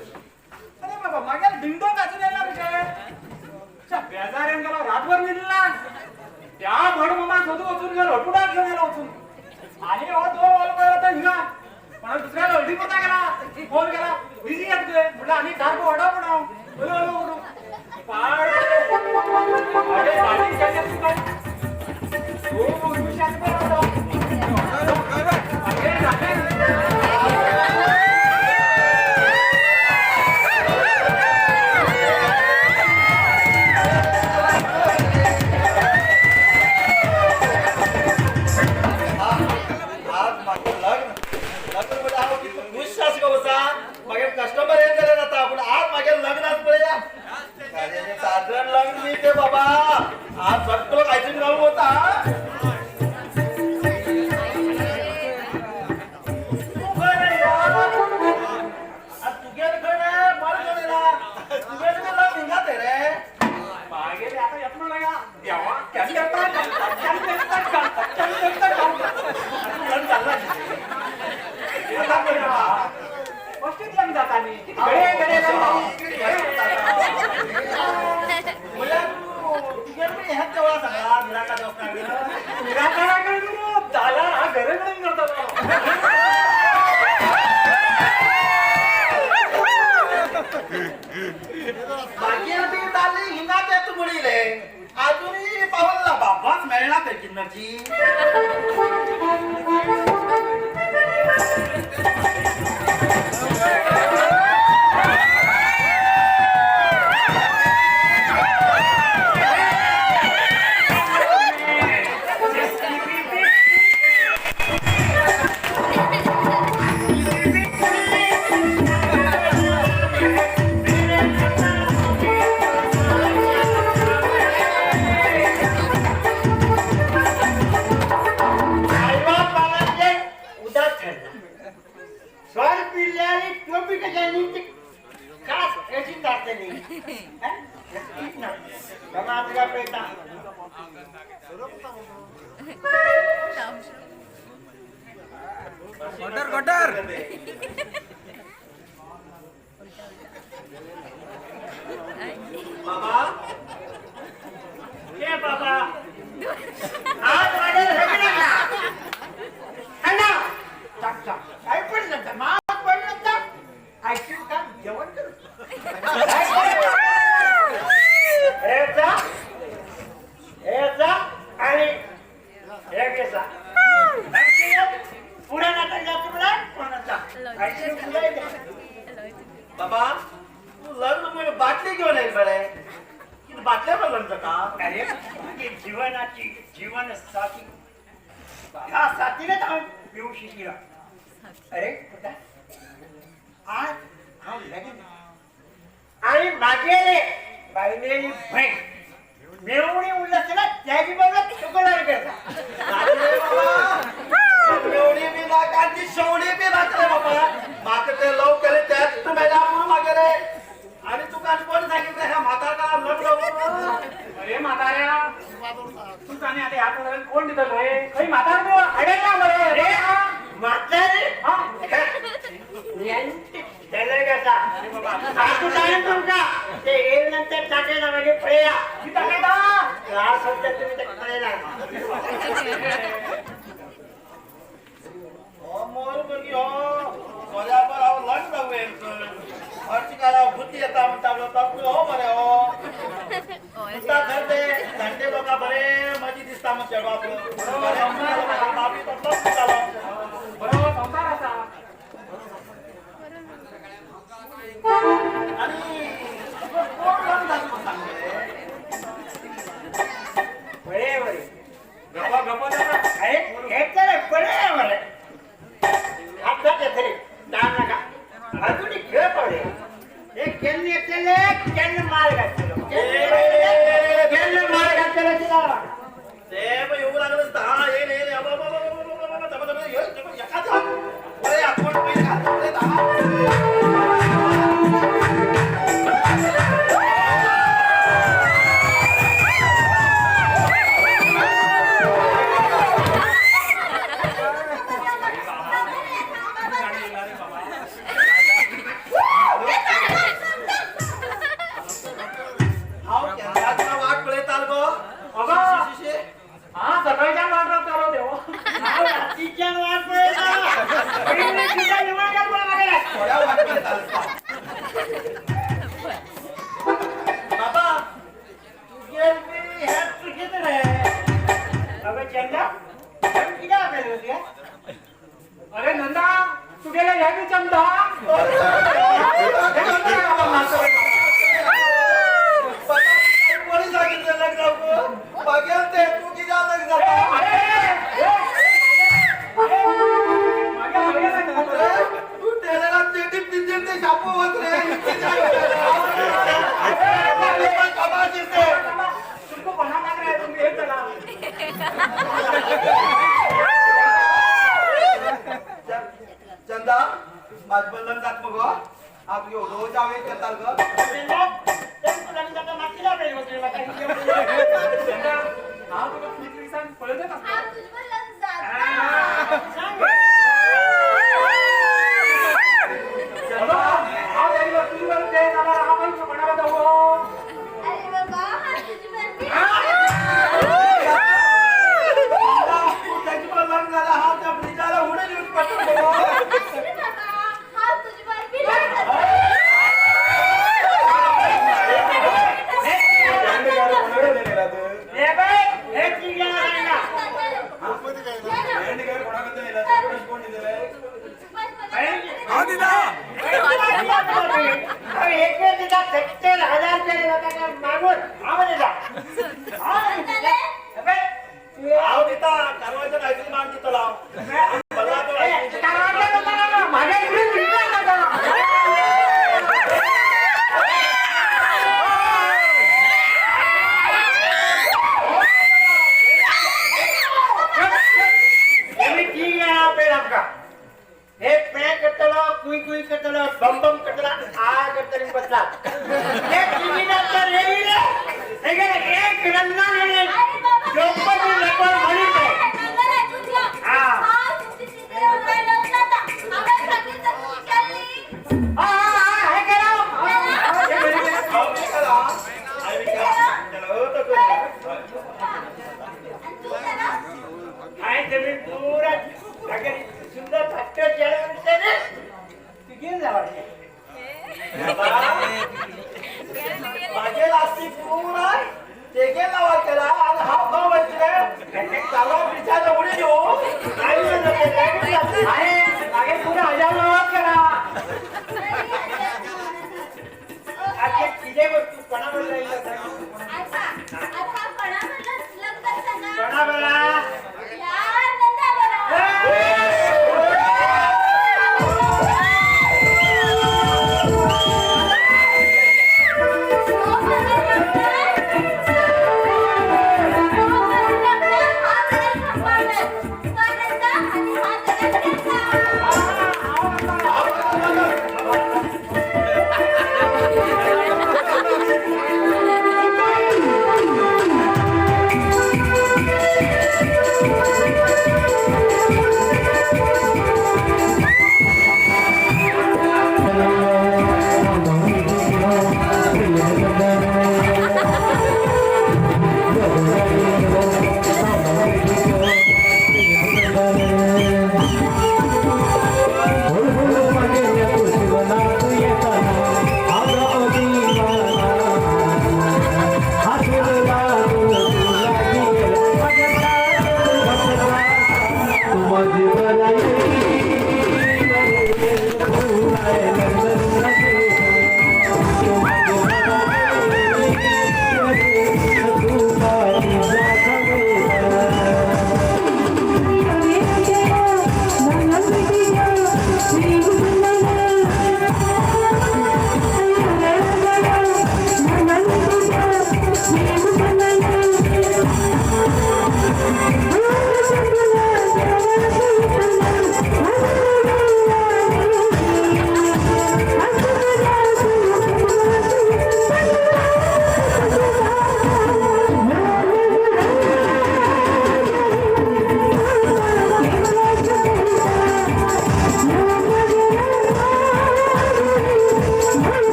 अरे बाबा मागे डिंडो काचून यायला रे बेजाऱ्यान गेला रातभर निघला त्या भड मामा शोधू वाचून गेलो हटुडा घेऊन गेला वाचून आणि हो तो बॉल करत हिगा पण दुसऱ्या हल्डी पता गेला फोन केला बिझी येतोय म्हटलं आणि सारखं वडा पण बोलो बोलो पाड अरे गाडी काय हो विषयात बोलतो अरे राखे कस्टमर येत झाले ना आपण आज मागे लग्नात पडूया साधारण लग्न मी ते बाबा आज सगळं काहीतरी गाव होता अजूनही पावला बाबाच मिळणार ते किन्नरची बाबा तू लग्न म्हणजे बाटली घेऊन येईल बरे बाटल्या पण लग्न का अरे जीवनाची जीवन साथी ह्या साथीने जाऊन पिऊ शिकला अरे आज हा लगीन आणि मागे बाईने बहीण मेवणी उल्हास ना त्याची बाबा चुकणार करता एवढी बी लागाची शेवडी बी लागले बाबा मागे ते लव केले त्यात तू मेला म्हणून मागे रे आणि तू काल कोण सांगितलं ह्या म्हातारा लग्न अरे म्हाताऱ्या तू जाणे आता हात धरून कोण दिलंय काही म्हातार तू अडेला बरे रे म्हातारे हा त्याला कसा अरे बाबा सासू जाणे तुमका ते येईल नंतर टाकेला म्हणजे फळ्या की टाकेला या सध्या तुम्ही ते फळ्याला मोर बघी हो सोल्यावर आव लग्न होईल अर्ची करा बुद्धी येता म्हणता बापू हो बरे हो नुसता घरते धंदे बघा बरे माझी दिसता मग बापू बापी तर बरोबर संसार असा आणि कोण लग्न सांगते बरे बरे गप्पा गप्पा एक तर बरे बरे आता ते दान नका अजून खेळ पडे एक केलने केले केलने मार घातलो केलने मार घातलो तिला ते पण येऊ लागलं दहा ये बाबा एखादा बरे आपण पैसे घालतो दहा कमाल दिसते. तुमको बना लग रहा है तुम ये चला चंदा माझ बंधन जात मग आप रोज आवे करताल ग हा तुला फिक्री सांग पळत का चला हा त्याची वस्तू करते मला हा पण कोणाला जाऊ त्याची पण लग्न झाला हा त्या ब्रिजाला उडे देऊन पटकन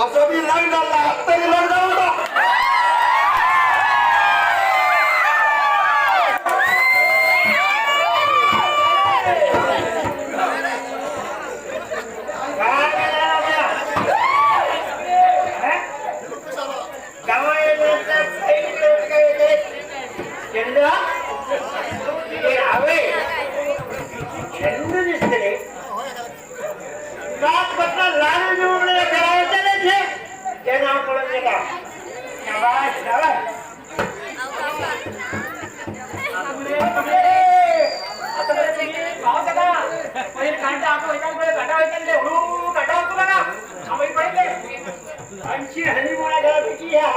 असं मी लग्न तरी लग्न होतं हनी मोळा घरापैकी या